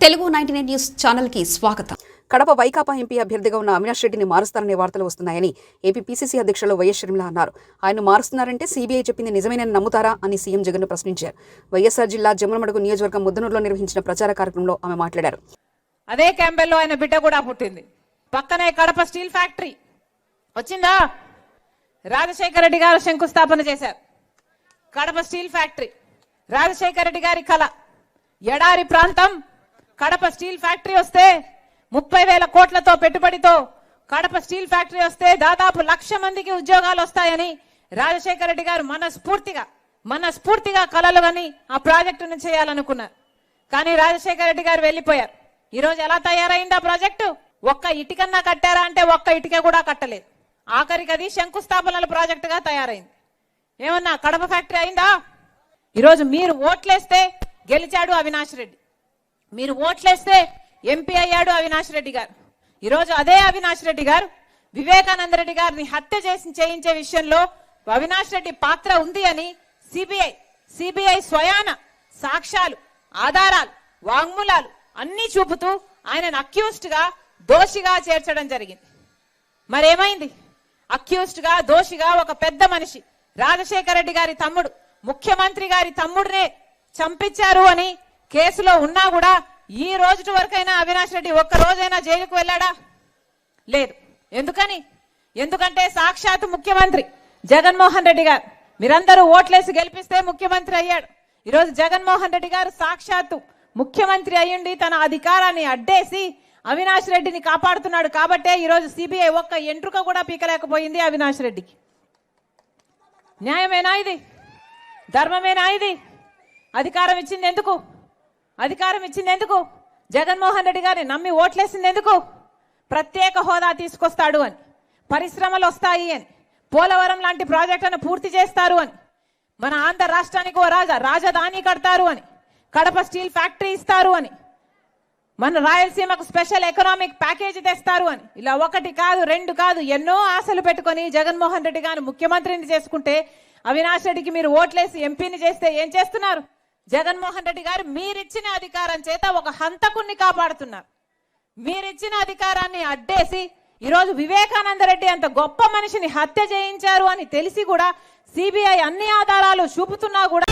Telugu 99 news channel కి స్వాగతం. Kadapa Vaikapa MP అభ్యర్థిగా ఉన్న అవినాష్ రెడ్డిని మారుస్తారనే వార్తలు వస్తున్నాయని ఏపీ పీసీసీ అధ్యక్షులు వైఎస్ షర్మిల అన్నారు. ఆయన మారుస్తున్నారంటే సీబీఐ చెప్పింది నిజమేనని నమ్ముతారా అని సీఎం జగన్ ప్రశ్నించారు. వైఎస్ఆర్ జిల్లా జమ్మలమడుగు నియోజకవర్గం ముద్దనూరులో నిర్వహించిన ప్రచార కార్యక్రమంలో ఆమె మాట్లాడారు. అదే క్యాంపెయిన్లో ఆయన బిడ్డ కూడా పుట్టింది. పక్కనే కడప స్టీల్ ఫ్యాక్టరీ వచ్చిందా? రాజశేఖర రెడ్డి గారు శంకుస్థాపన చేశారు. కడప స్టీల్ ఫ్యాక్టరీ రాజశేఖర రెడ్డి గారి కళ. ఎడారి ప్రాంతం కడప స్టీల్ ఫ్యాక్టరీ వస్తే 30,000 కోట్లతో పెట్టుబడితో కడప స్టీల్ ఫ్యాక్టరీ వస్తే దాదాపు 1,00,000 మందికి ఉద్యోగాలు వస్తాయని రాజశేఖర రెడ్డి గారు మనస్ఫూర్తిగా కలలు అని ఆ ప్రాజెక్టును చేయాలనుకున్నారు. కానీ రాజశేఖర రెడ్డి గారు వెళ్లిపోయారు. ఈ రోజు ఎలా తయారైంది ఆ ప్రాజెక్టు? ఒక్క ఇటుకన్నా కట్టారా అంటే ఒక్క ఇటుక కూడా కట్టలేదు. ఆఖరికి అది శంకుస్థాపనల ప్రాజెక్టుగా తయారైంది. ఏమన్నా కడప ఫ్యాక్టరీ అయిందా? ఈరోజు మీరు ఓట్లేస్తే గెలిచాడు అవినాష్ రెడ్డి, మీరు ఓట్లేస్తే ఎంపీ అయ్యాడు అవినాష్ రెడ్డి గారు. ఈరోజు అదే అవినాష్ రెడ్డి గారు వివేకానంద రెడ్డి గారిని హత్య చేయించే విషయంలో అవినాష్ రెడ్డి పాత్ర ఉంది అని సిబిఐ స్వయాన సాక్ష్యాలు, ఆధారాలు, వాంగ్మూలాలు అన్ని చూపుతూ ఆయనను అక్యూజ్డ్ గా దోషిగా చేర్చడం జరిగింది. మరేమైంది? అక్యూజ్డ్ గా దోషిగా ఒక పెద్ద మనిషి రాజశేఖర రెడ్డి గారి తమ్ముడు, ముఖ్యమంత్రి గారి తమ్ముడినే చంపించారు అని కేసులో ఉన్నా కూడా ఈ రోజు వరకైనా అవినాష్ రెడ్డి ఒక్క రోజైనా జైలుకు వెళ్ళాడా? లేదు. ఎందుకంటే సాక్షాత్ ముఖ్యమంత్రి జగన్మోహన్ రెడ్డి గారు, మీరందరూ ఓట్లేసి గెలిపిస్తే ముఖ్యమంత్రి అయ్యాడు. ఈరోజు జగన్మోహన్ రెడ్డి గారు సాక్షాత్తు ముఖ్యమంత్రి అయ్యుండి తన అధికారాన్ని అడ్డేసి అవినాష్ రెడ్డిని కాపాడుతున్నాడు. కాబట్టే ఈరోజు సిబిఐ ఒక్క ఎంట్రుక కూడా పీకలేకపోయింది అవినాష్ రెడ్డికి. న్యాయమేనా ఇది? ధర్మమేనా ఇది? అధికారం ఇచ్చింది ఎందుకు? జగన్మోహన్ రెడ్డి గారిని నమ్మి ఓట్లేసింది ఎందుకు? ప్రత్యేక హోదా తీసుకొస్తాడు అని, పరిశ్రమలు వస్తాయి అని, పోలవరం లాంటి ప్రాజెక్టులను పూర్తి చేస్తారు అని, మన ఆంధ్ర రాష్ట్రానికి ఓ రాజధాని కడతారు అని, కడప స్టీల్ ఫ్యాక్టరీ ఇస్తారు అని, మన రాయలసీమకు స్పెషల్ ఎకనామిక్ ప్యాకేజీ తెస్తారు అని, ఇలా ఒకటి కాదు రెండు కాదు ఎన్నో ఆశలు పెట్టుకొని జగన్మోహన్ రెడ్డి గారు ముఖ్యమంత్రిని చేసుకుంటే అవినాష్ రెడ్డికి మీరు ఓట్లేసి ఎంపీని చేస్తే ఏం చేస్తున్నారు? జగన్మోహన్ రెడ్డి గారు మీరిచ్చిన అధికారం చేత ఒక హంతకుణ్ణి కాపాడుతున్నారు. మీరిచ్చిన అధికారాన్ని అడ్డేసి ఈరోజు వివేకానంద రెడ్డి అంత గొప్ప మనిషిని హత్య చేయించారు అని తెలిసి కూడా సిబిఐ అన్ని ఆధారాలు చూపుతున్నా కూడా